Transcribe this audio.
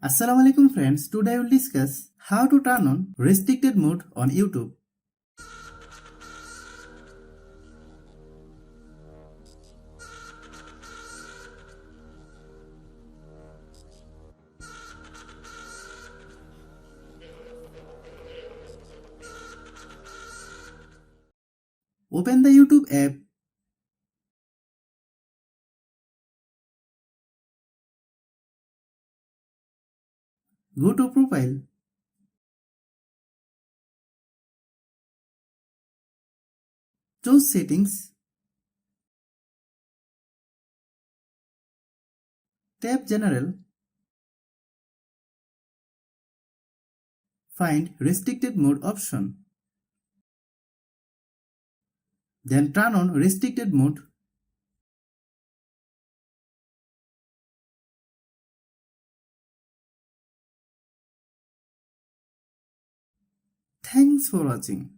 Assalamualaikum friends, today I will discuss how to turn on restricted mode on YouTube. Open the YouTube app. Go to Profile. Choose Settings. Tap General. Find Restricted Mode option. Then turn on Restricted Mode. Thanks for watching.